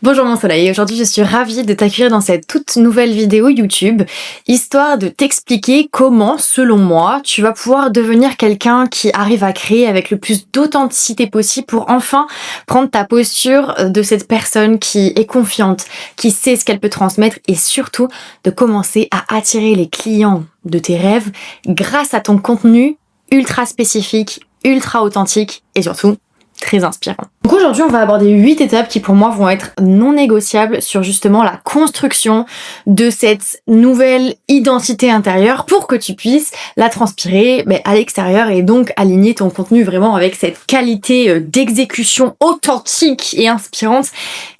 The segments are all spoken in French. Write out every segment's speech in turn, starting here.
Bonjour mon soleil, aujourd'hui je suis ravie de t'accueillir dans cette toute nouvelle vidéo YouTube, histoire de t'expliquer comment, selon moi, tu vas pouvoir devenir quelqu'un qui arrive à créer avec le plus d'authenticité possible pour enfin prendre ta posture de cette personne qui est confiante, qui sait ce qu'elle peut transmettre et surtout de commencer à attirer les clients de tes rêves grâce à ton contenu ultra spécifique, ultra authentique et surtout très inspirant. Donc aujourd'hui, on va aborder 8 étapes qui pour moi vont être non négociables sur justement la construction de cette nouvelle identité intérieure pour que tu puisses la transpirer à l'extérieur et donc aligner ton contenu vraiment avec cette qualité d'exécution authentique et inspirante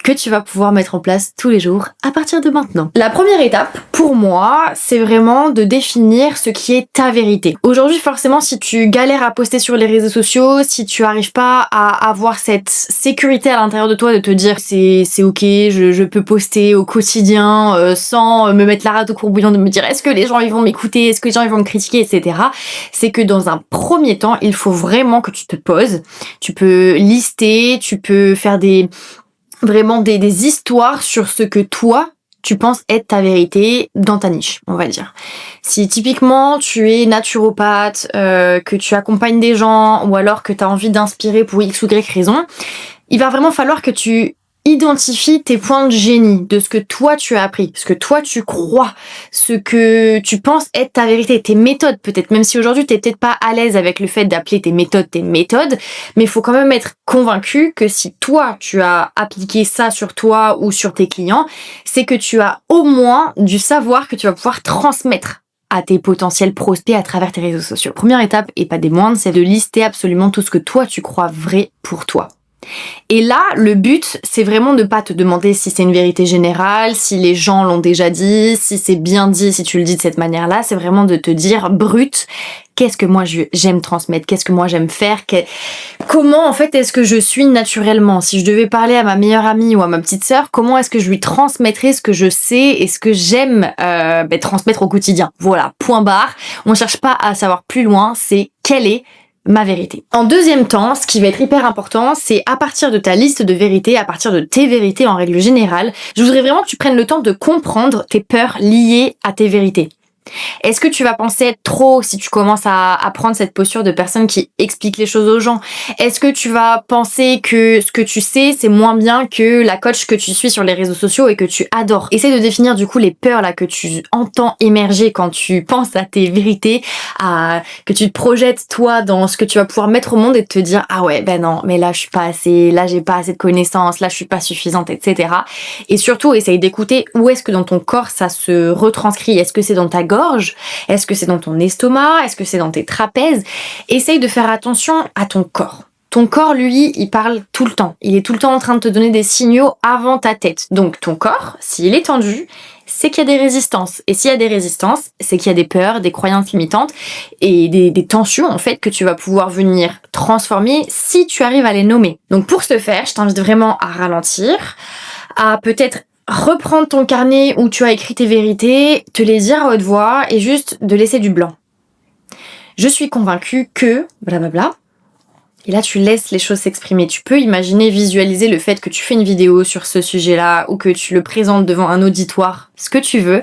que tu vas pouvoir mettre en place tous les jours à partir de maintenant. La première étape pour moi, c'est vraiment de définir ce qui est ta vérité. Aujourd'hui, forcément, si tu galères à poster sur les réseaux sociaux, si tu arrives pas à avoir cette sécurité à l'intérieur de toi de te dire c'est ok, je peux poster au quotidien sans me mettre la rate au courbouillon, de me dire est-ce que les gens ils vont m'écouter, est-ce que les gens ils vont me critiquer, etc. C'est que dans un premier temps, il faut vraiment que tu te poses. Tu peux lister, tu peux faire des histoires sur ce que toi tu penses être ta vérité dans ta niche, on va dire. Si typiquement tu es naturopathe, que tu accompagnes des gens ou alors que tu as envie d'inspirer pour X ou Y raison, il va vraiment falloir que tu identifies tes points de génie, de ce que toi tu as appris, ce que toi tu crois, ce que tu penses être ta vérité, tes méthodes peut-être, même si aujourd'hui t'es peut-être pas à l'aise avec le fait d'appeler tes méthodes, mais il faut quand même être convaincu que si toi tu as appliqué ça sur toi ou sur tes clients, c'est que tu as au moins du savoir que tu vas pouvoir transmettre à tes potentiels prospects à travers tes réseaux sociaux. Première étape, et pas des moindres, c'est de lister absolument tout ce que toi tu crois vrai pour toi. Et là, le but, c'est vraiment de pas te demander si c'est une vérité générale, si les gens l'ont déjà dit, si c'est bien dit, si tu le dis de cette manière-là. C'est vraiment de te dire brut, qu'est-ce que moi j'aime transmettre, qu'est-ce que moi j'aime faire, comment en fait est-ce que je suis naturellement. Si je devais parler à ma meilleure amie ou à ma petite sœur, comment est-ce que je lui transmettrais ce que je sais et ce que j'aime transmettre au quotidien. Voilà, point barre. On cherche pas à savoir plus loin, c'est quelle est ma vérité. En deuxième temps, ce qui va être hyper important, c'est à partir de ta liste de vérités, à partir de tes vérités en règle générale, je voudrais vraiment que tu prennes le temps de comprendre tes peurs liées à tes vérités. Est-ce que tu vas penser être trop si tu commences à prendre cette posture de personne qui explique les choses aux gens? Est-ce que tu vas penser que ce que tu sais, c'est moins bien que la coach que tu suis sur les réseaux sociaux et que tu adores? Essaye de définir du coup les peurs là que tu entends émerger quand tu penses à tes vérités, que tu te projettes toi dans ce que tu vas pouvoir mettre au monde et te dire ah ouais ben non mais là je suis pas assez, là j'ai pas assez de connaissances, là je suis pas suffisante, etc. Et surtout essaye d'écouter où est-ce que dans ton corps ça se retranscrit. Est-ce que c'est dans ta gorge? Est-ce que c'est dans ton estomac? Est-ce que c'est dans tes trapèzes? Essaye de faire attention à ton corps. Ton corps, lui, il parle tout le temps. Il est tout le temps en train de te donner des signaux avant ta tête. Donc ton corps, s'il est tendu, c'est qu'il y a des résistances. Et s'il y a des résistances, c'est qu'il y a des peurs, des croyances limitantes et des tensions en fait que tu vas pouvoir venir transformer si tu arrives à les nommer. Donc pour ce faire, je t'invite vraiment à ralentir, à peut-être reprendre ton carnet où tu as écrit tes vérités, te les dire à haute voix et juste de laisser du blanc. Je suis convaincue que blablabla. Et là, tu laisses les choses s'exprimer. Tu peux imaginer, visualiser le fait que tu fais une vidéo sur ce sujet-là ou que tu le présentes devant un auditoire, ce que tu veux.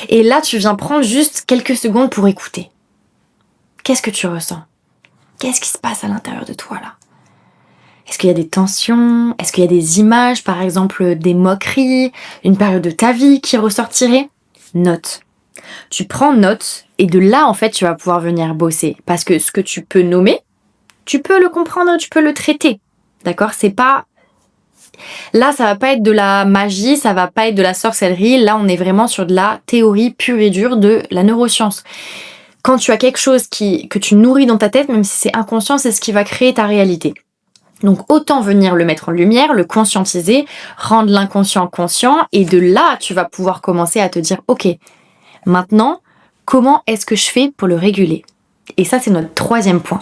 Et là, tu viens prendre juste quelques secondes pour écouter. Qu'est-ce que tu ressens? Qu'est-ce qui se passe à l'intérieur de toi là? Est-ce qu'il y a des tensions? Est-ce qu'il y a des images, par exemple des moqueries, une période de ta vie qui ressortirait? Note. Tu prends note et de là, en fait, tu vas pouvoir venir bosser. Parce que ce que tu peux nommer, tu peux le comprendre, tu peux le traiter. D'accord? C'est pas... Là, ça va pas être de la magie, ça va pas être de la sorcellerie. Là, on est vraiment sur de la théorie pure et dure de la neuroscience. Quand tu as quelque chose que tu nourris dans ta tête, même si c'est inconscient, c'est ce qui va créer ta réalité. Donc autant venir le mettre en lumière, le conscientiser, rendre l'inconscient conscient et de là, tu vas pouvoir commencer à te dire « Ok, maintenant, comment est-ce que je fais pour le réguler ?» Et ça, c'est notre troisième point.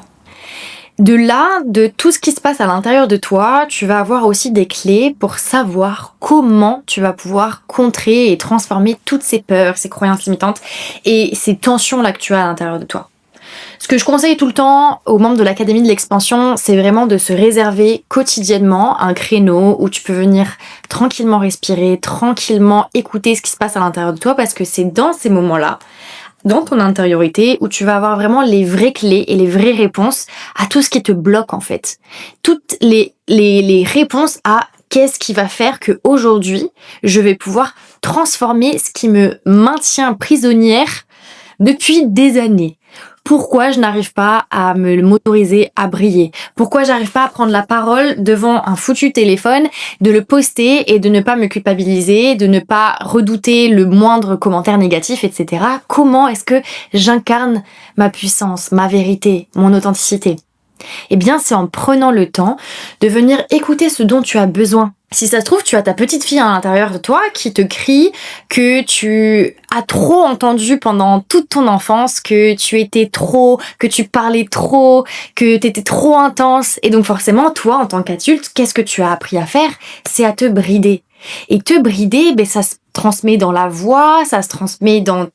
De là, de tout ce qui se passe à l'intérieur de toi, tu vas avoir aussi des clés pour savoir comment tu vas pouvoir contrer et transformer toutes ces peurs, ces croyances limitantes et ces tensions-là que tu as à l'intérieur de toi. Ce que je conseille tout le temps aux membres de l'Académie de l'expansion, c'est vraiment de se réserver quotidiennement un créneau où tu peux venir tranquillement respirer, tranquillement écouter ce qui se passe à l'intérieur de toi, parce que c'est dans ces moments-là, dans ton intériorité, où tu vas avoir vraiment les vraies clés et les vraies réponses à tout ce qui te bloque en fait. Toutes les réponses à qu'est-ce qui va faire que aujourd'hui je vais pouvoir transformer ce qui me maintient prisonnière depuis des années. Pourquoi je n'arrive pas à m'autoriser à briller? Pourquoi j'arrive pas à prendre la parole devant un foutu téléphone, de le poster et de ne pas me culpabiliser, de ne pas redouter le moindre commentaire négatif, etc. Comment est-ce que j'incarne ma puissance, ma vérité, mon authenticité? Eh bien, c'est en prenant le temps de venir écouter ce dont tu as besoin. Si ça se trouve, tu as ta petite fille à l'intérieur de toi qui te crie que tu as trop entendu pendant toute ton enfance, que tu étais trop, que tu parlais trop, que tu étais trop intense. Et donc forcément, toi, en tant qu'adulte, qu'est-ce que tu as appris à faire? C'est à te brider. Et te brider, ça se transmet dans la voix, ça se transmet dans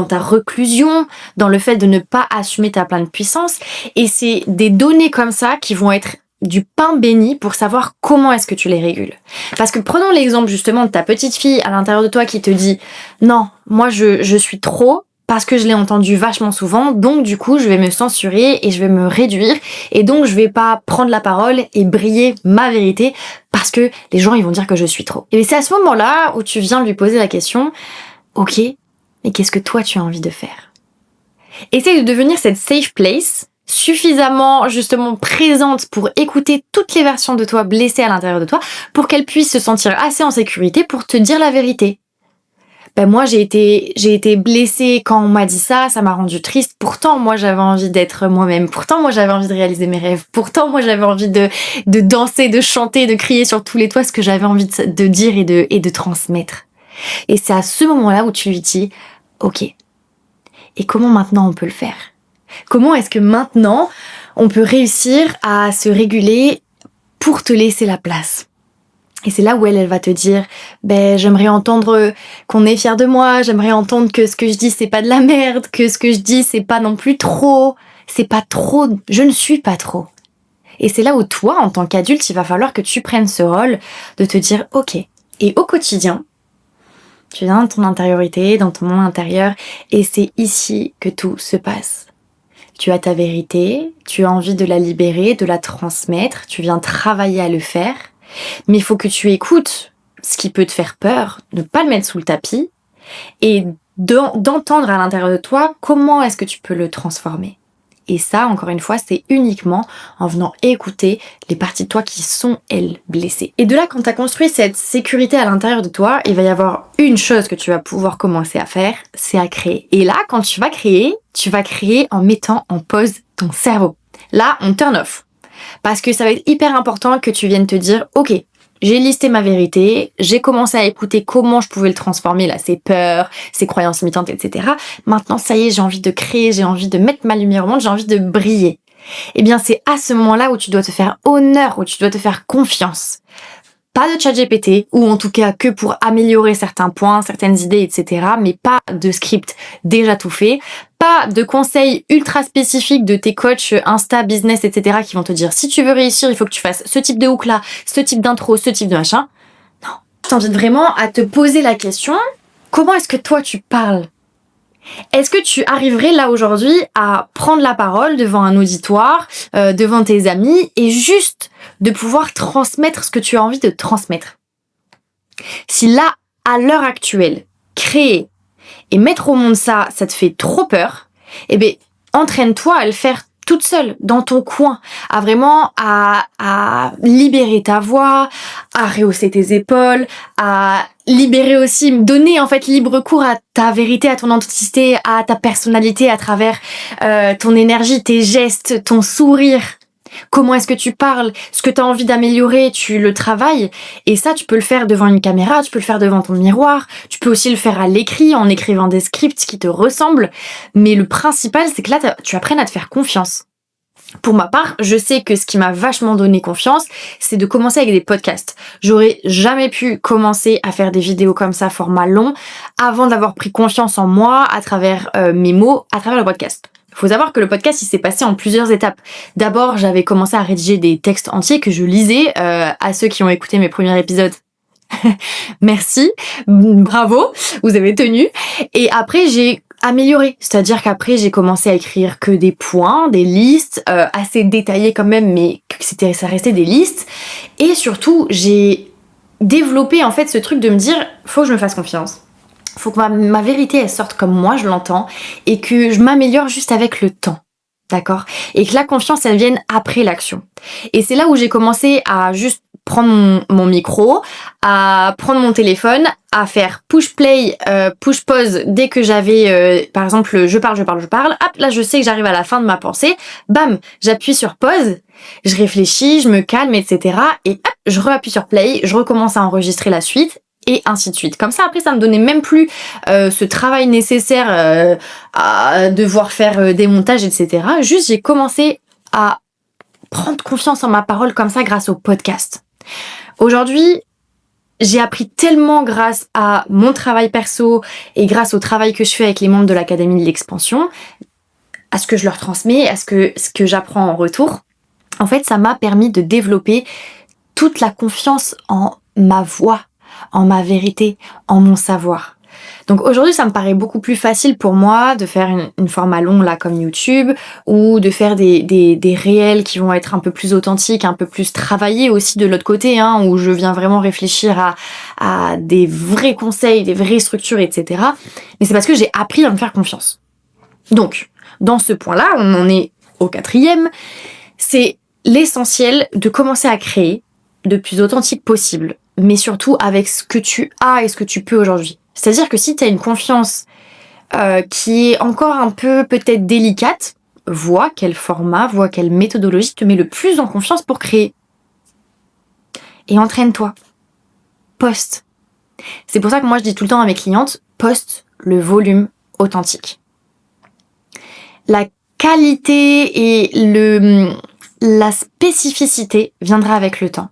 ta reclusion, dans le fait de ne pas assumer ta pleine puissance. Et c'est des données comme ça qui vont être du pain béni pour savoir comment est-ce que tu les régules. Parce que prenons l'exemple justement de ta petite fille à l'intérieur de toi qui te dit « Non, moi je suis trop parce que je l'ai entendu vachement souvent, donc du coup je vais me censurer et je vais me réduire et donc je vais pas prendre la parole et briller ma vérité parce que les gens ils vont dire que je suis trop. » Et c'est à ce moment-là où tu viens lui poser la question « Ok, mais qu'est-ce que toi tu as envie de faire ?» Essaye de devenir cette safe place suffisamment justement présente pour écouter toutes les versions de toi blessées à l'intérieur de toi pour qu'elle puisse se sentir assez en sécurité pour te dire la vérité. Moi j'ai été blessée quand on m'a dit ça m'a rendue triste, pourtant moi j'avais envie d'être moi-même, pourtant moi j'avais envie de réaliser mes rêves, pourtant moi j'avais envie de danser, de chanter, de crier sur tous les toits ce que j'avais envie de dire et de transmettre. Et c'est à ce moment-là où tu lui dis ok, et comment maintenant on peut le faire? Comment est-ce que maintenant, on peut réussir à se réguler pour te laisser la place? Et c'est là où elle va te dire, j'aimerais entendre qu'on est fier de moi, j'aimerais entendre que ce que je dis, c'est pas de la merde, que ce que je dis, c'est pas non plus trop, c'est pas trop, je ne suis pas trop. Et c'est là où toi, en tant qu'adulte, il va falloir que tu prennes ce rôle de te dire, ok, et au quotidien, tu viens dans ton intériorité, dans ton monde intérieur, et c'est ici que tout se passe. Tu as ta vérité, tu as envie de la libérer, de la transmettre, tu viens travailler à le faire, mais il faut que tu écoutes ce qui peut te faire peur, ne pas le mettre sous le tapis, et d'entendre à l'intérieur de toi comment est-ce que tu peux le transformer. Et ça, encore une fois, c'est uniquement en venant écouter les parties de toi qui sont, elles, blessées. Et de là, quand tu as construit cette sécurité à l'intérieur de toi, il va y avoir une chose que tu vas pouvoir commencer à faire, c'est à créer. Et là, quand tu vas créer en mettant en pause ton cerveau. Là, on turn off. Parce que ça va être hyper important que tu viennes te dire, ok, j'ai listé ma vérité, j'ai commencé à écouter comment je pouvais le transformer, là, ses peurs, ses croyances limitantes, etc. Maintenant, ça y est, j'ai envie de créer, j'ai envie de mettre ma lumière au monde, j'ai envie de briller. Eh bien, c'est à ce moment-là où tu dois te faire honneur, où tu dois te faire confiance. Pas de ChatGPT, ou en tout cas que pour améliorer certains points, certaines idées, etc. Mais pas de script déjà tout fait. Pas de conseils ultra spécifiques de tes coachs Insta, business, etc. qui vont te dire si tu veux réussir, il faut que tu fasses ce type de hook là, ce type d'intro, ce type de machin. Non. Je t'invite vraiment à te poser la question, comment est-ce que toi tu parles? Est-ce que tu arriverais là aujourd'hui à prendre la parole devant un auditoire, devant tes amis et juste de pouvoir transmettre ce que tu as envie de transmettre? Si là, à l'heure actuelle, créer et mettre au monde ça te fait trop peur, entraîne-toi à le faire toute seule, dans ton coin, à vraiment à libérer ta voix, à rehausser tes épaules, à libérer aussi, donner en fait libre cours à ta vérité, à ton authenticité, à ta personnalité à travers ton énergie, tes gestes, ton sourire. Comment est-ce que tu parles? Ce que tu as envie d'améliorer, tu le travailles. Et ça, tu peux le faire devant une caméra, tu peux le faire devant ton miroir, tu peux aussi le faire à l'écrit en écrivant des scripts qui te ressemblent. Mais le principal, c'est que là, tu apprennes à te faire confiance. Pour ma part, je sais que ce qui m'a vachement donné confiance, c'est de commencer avec des podcasts. J'aurais jamais pu commencer à faire des vidéos comme ça, format long, avant d'avoir pris confiance en moi à travers mes mots, à travers le podcast. Faut savoir que le podcast, il s'est passé en plusieurs étapes. D'abord, j'avais commencé à rédiger des textes entiers que je lisais. À ceux qui ont écouté mes premiers épisodes, merci, bravo, vous avez tenu. Et après, j'ai amélioré. C'est-à-dire qu'après, j'ai commencé à écrire que des points, des listes, assez détaillées quand même, mais ça restait des listes. Et surtout, j'ai développé en fait ce truc de me dire, faut que je me fasse confiance. Faut que ma vérité, elle sorte comme moi je l'entends et que je m'améliore juste avec le temps. D'accord ? Et que la confiance, elle vienne après l'action. Et c'est là où j'ai commencé à juste prendre mon micro, à prendre mon téléphone, à faire push play, push pause dès que j'avais, par exemple, je parle. Hop, là, je sais que j'arrive à la fin de ma pensée. Bam, j'appuie sur pause, je réfléchis, je me calme, etc. Et hop, je réappuie sur play, je recommence à enregistrer la suite. Et ainsi de suite. Comme ça, après, ça me donnait même plus ce travail nécessaire à devoir faire des montages, etc. Juste, j'ai commencé à prendre confiance en ma parole comme ça grâce au podcast. Aujourd'hui, j'ai appris tellement grâce à mon travail perso et grâce au travail que je fais avec les membres de l'Académie de l'Expansion, à ce que je leur transmets, à ce que j'apprends en retour. En fait, ça m'a permis de développer toute la confiance en ma voix, en ma vérité, en mon savoir. Donc aujourd'hui, ça me paraît beaucoup plus facile pour moi de faire une format long là comme YouTube ou de faire des réels qui vont être un peu plus authentiques, un peu plus travaillés aussi de l'autre côté, hein, où je viens vraiment réfléchir à des vrais conseils, des vraies structures, etc. Mais c'est parce que j'ai appris à me faire confiance. Donc, dans ce point-là, on en est au 4e, c'est l'essentiel de commencer à créer le plus authentique possible, mais surtout avec ce que tu as et ce que tu peux aujourd'hui. C'est-à-dire que si tu as une confiance qui est encore un peu peut-être délicate, vois quel format, vois quelle méthodologie te met le plus en confiance pour créer. Et entraîne-toi. Poste. C'est pour ça que moi je dis tout le temps à mes clientes, poste le volume authentique. La qualité et la spécificité viendra avec le temps.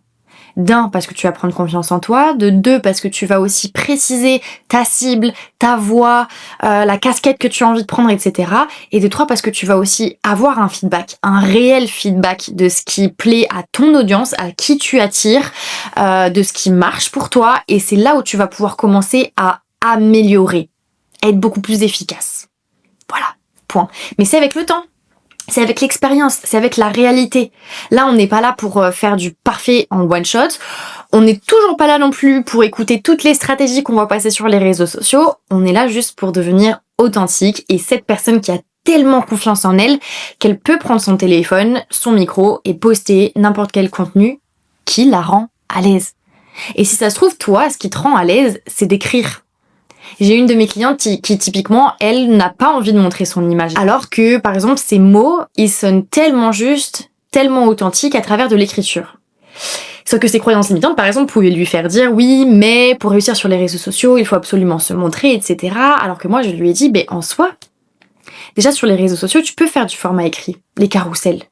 D'un, parce que tu vas prendre confiance en toi. De deux, parce que tu vas aussi préciser ta cible, ta voix, la casquette que tu as envie de prendre, etc. Et de trois, parce que tu vas aussi avoir un feedback, un réel feedback de ce qui plaît à ton audience, à qui tu attires, de ce qui marche pour toi. Et c'est là où tu vas pouvoir commencer à améliorer, à être beaucoup plus efficace. Voilà, point. Mais c'est avec le temps. C'est avec l'expérience, c'est avec la réalité. Là, on n'est pas là pour faire du parfait en one shot. On n'est toujours pas là non plus pour écouter toutes les stratégies qu'on va passer sur les réseaux sociaux. On est là juste pour devenir authentique et cette personne qui a tellement confiance en elle qu'elle peut prendre son téléphone, son micro et poster n'importe quel contenu qui la rend à l'aise. Et si ça se trouve, toi, ce qui te rend à l'aise, c'est d'écrire. J'ai une de mes clientes qui typiquement, elle n'a pas envie de montrer son image. Alors que, par exemple, ses mots, ils sonnent tellement justes, tellement authentiques à travers de l'écriture. Sauf que ses croyances limitantes, par exemple, pouvaient lui faire dire oui, mais pour réussir sur les réseaux sociaux, il faut absolument se montrer, etc. Alors que moi, je lui ai dit, en soi, déjà sur les réseaux sociaux, tu peux faire du format écrit, les carousels.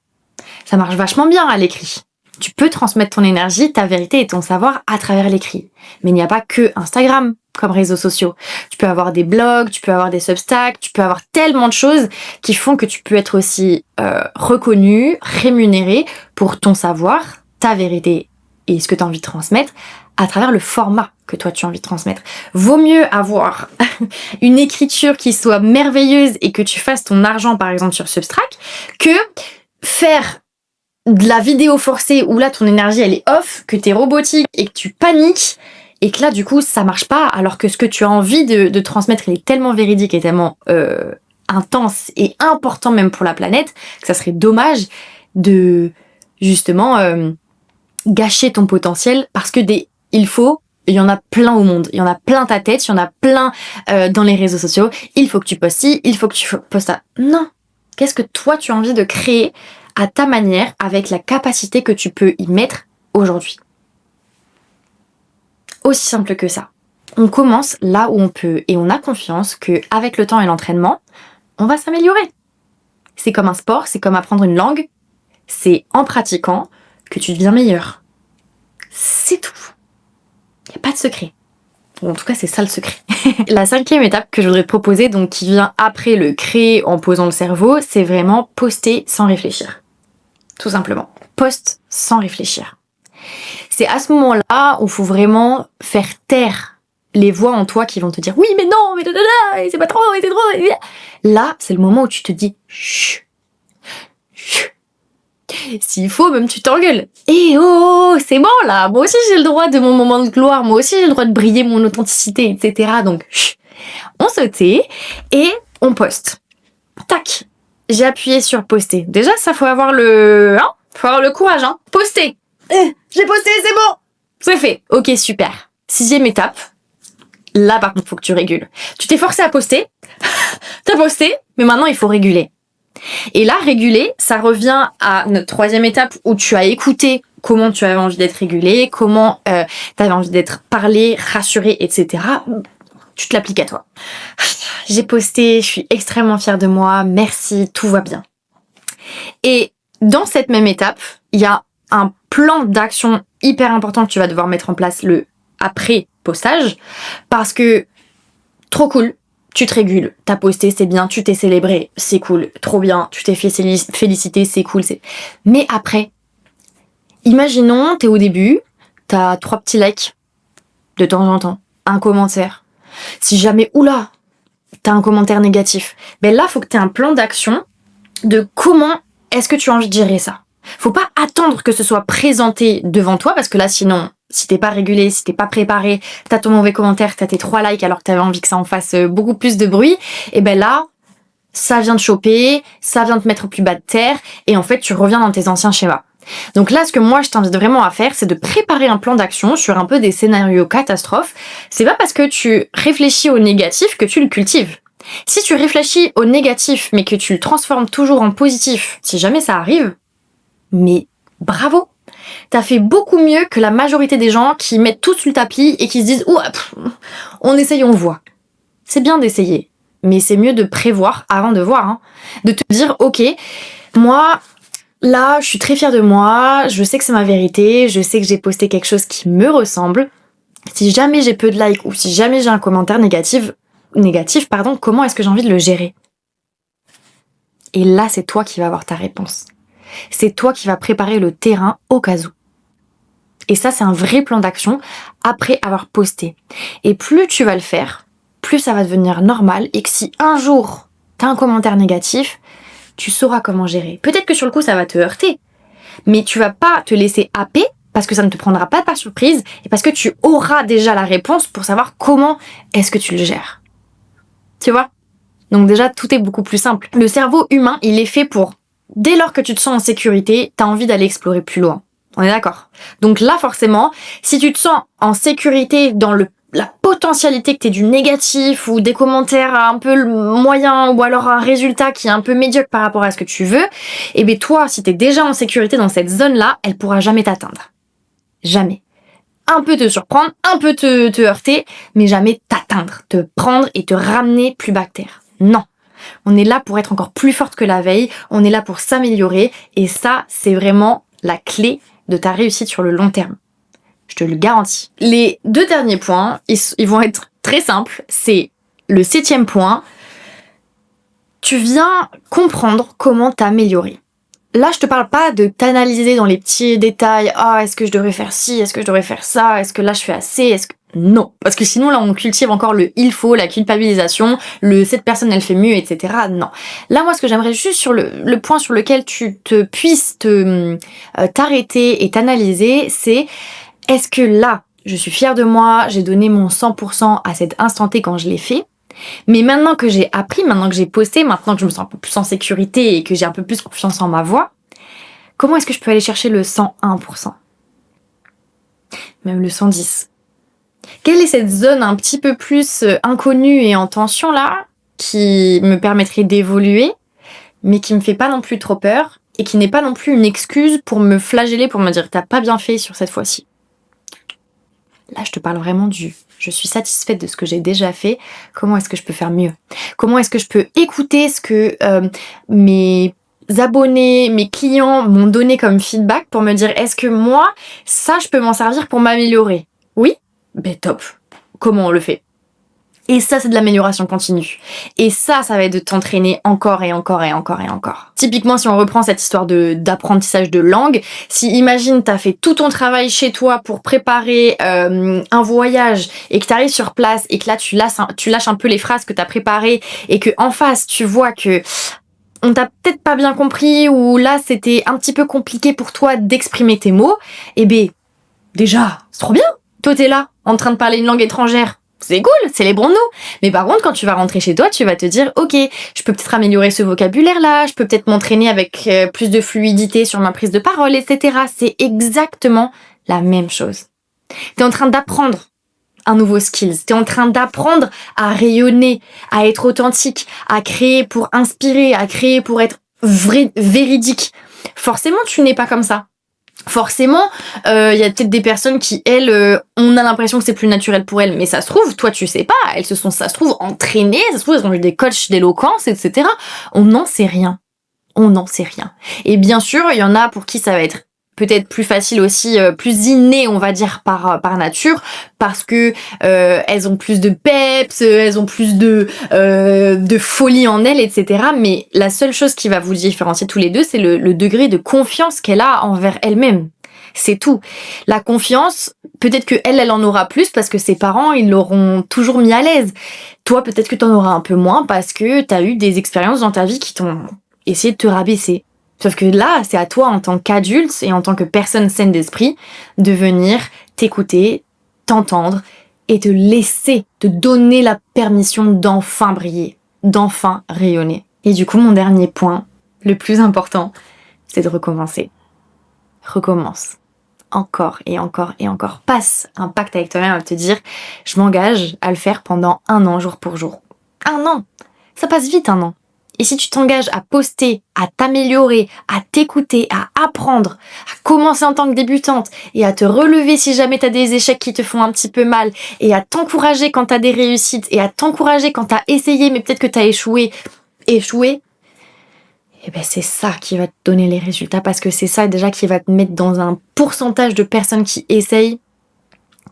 Ça marche vachement bien à l'écrit. Tu peux transmettre ton énergie, ta vérité et ton savoir à travers l'écrit. Mais il n'y a pas que Instagram comme réseaux sociaux. Tu peux avoir des blogs, tu peux avoir des Substack, tu peux avoir tellement de choses qui font que tu peux être aussi reconnu, rémunéré pour ton savoir, ta vérité et ce que tu as envie de transmettre à travers le format que toi tu as envie de transmettre. Vaut mieux avoir une écriture qui soit merveilleuse et que tu fasses ton argent par exemple sur Substack que faire de la vidéo forcée où là ton énergie elle est off, que t'es robotique et que tu paniques et que là du coup ça marche pas alors que ce que tu as envie de transmettre il est tellement véridique et tellement intense et important même pour la planète que ça serait dommage de justement gâcher ton potentiel parce que il y en a plein au monde, il y en a plein ta tête, il y en a plein dans les réseaux sociaux, il faut que tu postes ci, il faut que tu postes ça. Non, qu'est-ce que toi tu as envie de créer à ta manière, avec la capacité que tu peux y mettre aujourd'hui. Aussi simple que ça. On commence là où on peut et on a confiance qu'avec le temps et l'entraînement, on va s'améliorer. C'est comme un sport, c'est comme apprendre une langue. C'est en pratiquant que tu deviens meilleur. C'est tout. Il n'y a pas de secret. En tout cas, c'est ça le secret. La 5e étape que je voudrais te proposer, donc qui vient après le créer en posant le cerveau, c'est vraiment poster sans réfléchir. Tout simplement. Poste sans réfléchir. C'est à ce moment-là où il faut vraiment faire taire les voix en toi qui vont te dire oui mais non mais c'est pas trop, c'est trop. Là, c'est le moment où tu te dis chut, chut. S'il faut, même tu t'engueules. Eh oh, c'est bon là, moi aussi j'ai le droit de mon moment de gloire, moi aussi j'ai le droit de briller mon authenticité, etc. Donc chut. On se tait et on poste. Tac. J'ai appuyé sur poster. Déjà, ça faut avoir faut avoir le courage, Poster. J'ai posté, c'est bon. C'est fait. Ok, super. 6e étape. Là, par contre, faut que tu régules. Tu t'es forcé à poster. T'as posté, mais maintenant, il faut réguler. Et là, réguler, ça revient à notre 3e étape où tu as écouté comment tu avais envie d'être régulé, comment tu avais envie d'être parlé, rassuré, etc. Tu te l'appliques à toi. J'ai posté, je suis extrêmement fière de moi, merci, tout va bien. Et dans cette même étape, il y a un plan d'action hyper important que tu vas devoir mettre en place le après postage, parce que trop cool, tu te régules, t'as posté, c'est bien, tu t'es célébré, c'est cool, trop bien, tu t'es fait féliciter, c'est cool, Mais après, imaginons, t'es au début, t'as 3 petits likes de temps en temps, un commentaire. Si jamais, oula, t'as un commentaire négatif, ben là, faut que t'aies un plan d'action de comment est-ce que tu as envie de gérer ça. Faut pas attendre que ce soit présenté devant toi, parce que là, sinon, si t'es pas régulé, si t'es pas préparé, t'as ton mauvais commentaire, t'as tes 3 likes alors que t'avais envie que ça en fasse beaucoup plus de bruit, et ben là, ça vient te choper, ça vient te mettre au plus bas de terre, et en fait, tu reviens dans tes anciens schémas. Donc là, ce que moi, je t'invite vraiment à faire, c'est de préparer un plan d'action sur un peu des scénarios catastrophes. C'est pas parce que tu réfléchis au négatif que tu le cultives. Si tu réfléchis au négatif, mais que tu le transformes toujours en positif, si jamais ça arrive, mais bravo! T'as fait beaucoup mieux que la majorité des gens qui mettent tout sur le tapis et qui se disent « Ouah, on essaye, on voit ». C'est bien d'essayer, mais c'est mieux de prévoir avant de voir. De te dire « Ok, moi, là, je suis très fière de moi, je sais que c'est ma vérité, je sais que j'ai posté quelque chose qui me ressemble. Si jamais j'ai peu de likes ou si jamais j'ai un commentaire négatif, comment est-ce que j'ai envie de le gérer ?» Et là, c'est toi qui vas avoir ta réponse. C'est toi qui vas préparer le terrain au cas où. Et ça, c'est un vrai plan d'action après avoir posté. Et plus tu vas le faire, plus ça va devenir normal et que si un jour, t'as un commentaire négatif, tu sauras comment gérer. Peut-être que sur le coup, ça va te heurter, mais tu vas pas te laisser happer parce que ça ne te prendra pas par surprise et parce que tu auras déjà la réponse pour savoir comment est-ce que tu le gères. Tu vois ? Donc déjà, tout est beaucoup plus simple. Le cerveau humain, il est fait pour, dès lors que tu te sens en sécurité, t'as envie d'aller explorer plus loin. On est d'accord ? Donc là, forcément, si tu te sens en sécurité dans la potentialité que t'aies du négatif ou des commentaires un peu moyens ou alors un résultat qui est un peu médiocre par rapport à ce que tu veux, eh bien toi, si t'es déjà en sécurité dans cette zone-là, elle pourra jamais t'atteindre. Jamais. Un peu te surprendre, un peu te heurter, mais jamais t'atteindre, te prendre et te ramener plus bas que terre. Non. On est là pour être encore plus forte que la veille, on est là pour s'améliorer et ça, c'est vraiment la clé de ta réussite sur le long terme. Je te le garantis. Les 2 derniers points, ils vont être très simples. C'est le 7e point. Tu viens comprendre comment t'améliorer. Là, je te parle pas de t'analyser dans les petits détails. Ah, est-ce que je devrais faire ci? Est-ce que je devrais faire ça? Est-ce que là, je fais assez? Non. Parce que sinon, là, on cultive encore le il faut, la culpabilisation, cette personne, elle fait mieux, etc. Non. Là, moi, ce que j'aimerais juste sur le point sur lequel tu puisses t'arrêter et t'analyser, c'est est-ce que là, je suis fière de moi, j'ai donné mon 100% à cet instant T quand je l'ai fait, mais maintenant que j'ai appris, maintenant que j'ai posté, maintenant que je me sens un peu plus en sécurité et que j'ai un peu plus confiance en ma voix, comment est-ce que je peux aller chercher le 101%? Même le 110%? Quelle est cette zone un petit peu plus inconnue et en tension là, qui me permettrait d'évoluer, mais qui me fait pas non plus trop peur, et qui n'est pas non plus une excuse pour me flageller, pour me dire t'as pas bien fait sur cette fois-ci? Là, je te parle vraiment je suis satisfaite de ce que j'ai déjà fait, comment est-ce que je peux faire mieux? Comment est-ce que je peux écouter ce que mes abonnés, mes clients m'ont donné comme feedback pour me dire est-ce que moi, ça, je peux m'en servir pour m'améliorer? Oui? Ben top. comment on le fait. Et ça, c'est de l'amélioration continue. Et ça va être de t'entraîner encore et encore et encore et encore. Typiquement, si on reprend cette histoire d'apprentissage de langue, si imagine t'as fait tout ton travail chez toi pour préparer un voyage et que t'arrives sur place et que là tu lâches un peu les phrases que t'as préparées et que en face tu vois que on t'a peut-être pas bien compris ou là c'était un petit peu compliqué pour toi d'exprimer tes mots, eh ben déjà, c'est trop bien. Toi t'es là, en train de parler une langue étrangère. C'est cool, célébrons-nous. Mais par contre, quand tu vas rentrer chez toi, tu vas te dire, ok, je peux peut-être améliorer ce vocabulaire-là, je peux peut-être m'entraîner avec plus de fluidité sur ma prise de parole, etc. C'est exactement la même chose. T'es en train d'apprendre un nouveau skills. T'es en train d'apprendre à rayonner, à être authentique, à créer pour inspirer, à créer pour être véridique. Forcément, tu n'es pas comme ça. Forcément, y a peut-être des personnes qui, elles, on a l'impression que c'est plus naturel pour elles, mais ça se trouve, toi tu sais pas, elles ça se trouve, entraînées, ça se trouve, elles ont eu des coachs d'éloquence, etc. On n'en sait rien. On n'en sait rien. Et bien sûr, il y en a pour qui ça va être peut-être plus facile aussi, plus inné, on va dire, par nature, parce que elles ont plus de peps, elles ont plus de folie en elles, etc. Mais la seule chose qui va vous différencier tous les deux, c'est le degré de confiance qu'elle a envers elle-même. C'est tout. La confiance, peut-être que elle en aura plus parce que ses parents, ils l'auront toujours mis à l'aise. Toi, peut-être que t'en auras un peu moins parce que t'as eu des expériences dans ta vie qui t'ont essayé de te rabaisser. Sauf que là, c'est à toi en tant qu'adulte et en tant que personne saine d'esprit de venir t'écouter, t'entendre et te laisser, te donner la permission d'enfin briller, d'enfin rayonner. Et du coup, mon dernier point, le plus important, c'est de recommencer. Recommence. Encore et encore et encore. Passe un pacte avec toi-même à te dire, je m'engage à le faire pendant 1 an, jour pour jour. 1 an! Ça passe vite 1 an. Et si tu t'engages à poster, à t'améliorer, à t'écouter, à apprendre, à commencer en tant que débutante et à te relever si jamais t'as des échecs qui te font un petit peu mal et à t'encourager quand t'as des réussites et à t'encourager quand t'as essayé mais peut-être que t'as échoué, eh ben c'est ça qui va te donner les résultats parce que c'est ça déjà qui va te mettre dans un pourcentage de personnes qui essayent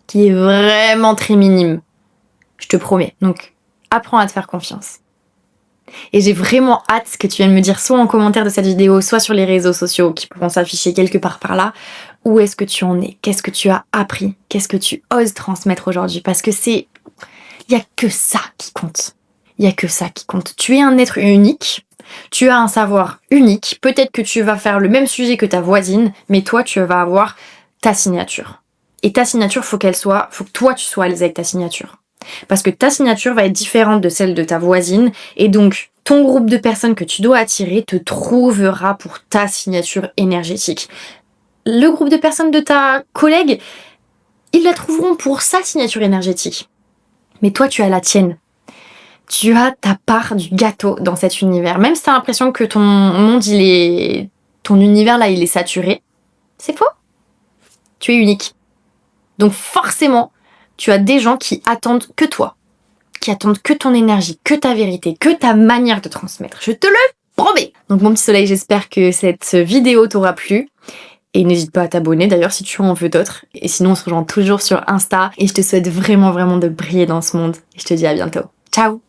qui est vraiment très minime. Je te promets. Donc, apprends à te faire confiance. Et j'ai vraiment hâte que tu viennes me dire soit en commentaire de cette vidéo, soit sur les réseaux sociaux qui pourront s'afficher quelque part par là, où est-ce que tu en es, qu'est-ce que tu as appris, qu'est-ce que tu oses transmettre aujourd'hui, parce que il y a que ça qui compte. Il y a que ça qui compte. Tu es un être unique, tu as un savoir unique, peut-être que tu vas faire le même sujet que ta voisine, mais toi tu vas avoir ta signature. Et ta signature, faut que toi tu sois à l'aise avec ta signature. Parce que ta signature va être différente de celle de ta voisine et donc ton groupe de personnes que tu dois attirer te trouvera pour ta signature énergétique. Le groupe de personnes de ta collègue, ils la trouveront pour sa signature énergétique. Mais toi, tu as la tienne. Tu as ta part du gâteau dans cet univers. Même si tu as l'impression que ton monde, ton univers là, il est saturé, c'est faux. Tu es unique. Donc forcément, tu as des gens qui attendent que toi, qui attendent que ton énergie, que ta vérité, que ta manière de transmettre. Je te le promets. Donc mon petit soleil, j'espère que cette vidéo t'aura plu. Et n'hésite pas à t'abonner d'ailleurs si tu en veux d'autres. Et sinon, on se rejoint toujours sur Insta. Et je te souhaite vraiment, vraiment de briller dans ce monde. Et je te dis à bientôt. Ciao!